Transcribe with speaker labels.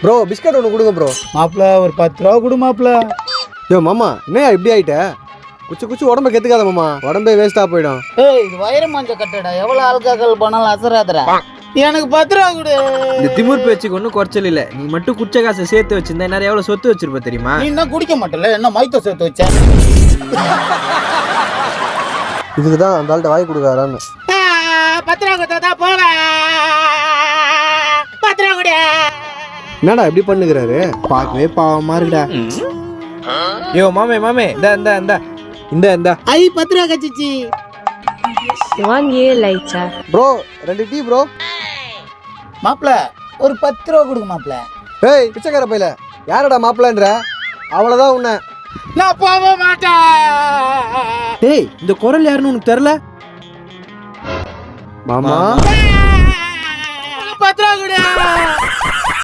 Speaker 1: Bro biscuit ஒன்று கொடுங்க bro.
Speaker 2: மாப்பிள்ள ஒரு 10 ரூபா கொடு மாப்பிள்ள.
Speaker 1: யோ மாமா என்ன இப்படி ஆயிட்ட? குச்சி உடம்ப கெத்துக்காத மாமா, உடம்பே வேஸ்டா போயிடும்.
Speaker 2: ஏய் இது வயிறு மஞ்ச கட்டடா, எவ்வளவு ஆல்கஹால் பண்ணாலும் அசராதடா. எனக்கு 10 ரூபா கொடு.
Speaker 3: இந்த திமிர் பேச்சுக்கு ஒன்றும் குறைச்சல் இல்லை. நீ மட்டும் குச்ச காசை சேர்த்து வச்சிருந்தா நிறைய எவ்வளோ சொத்து வச்சிருப்ப தெரியுமா?
Speaker 2: நீ என்ன குடிக்க மாட்டல, என்ன மைத்த சேர்த்து வச்ச?
Speaker 1: இதுக்கு தான் அந்த ஆள்கிட்ட வாங்கி கொடுக்காரான்னு.
Speaker 2: 10 ரூபா கொடுத்தா போங்க. 10 ரூபா கொடு.
Speaker 1: என்னடா இப்படி பண்ணுகிறாரு?
Speaker 3: பார்க்கவே பாவமா இருக்குடா. யோ மாமே இந்த
Speaker 2: ஐ 10 ரூபா கச்சிச்சி.
Speaker 4: 1 year later.
Speaker 1: Bro 2 tea bro.
Speaker 2: மாப்பிள்ள ஒரு 10 ரூபா கொடுங்க மாப்பிள்ள.
Speaker 1: ஏய் பிச்சைக்கார பையல, யாரடா மாப்பிள்ளன்ற? அவ்வளோதான் உன்னை.
Speaker 2: நான் போக மாட்டேன்.
Speaker 3: டேய் இந்த குரல் யாருன்னு உனக்கு தெரியல?
Speaker 1: மாமா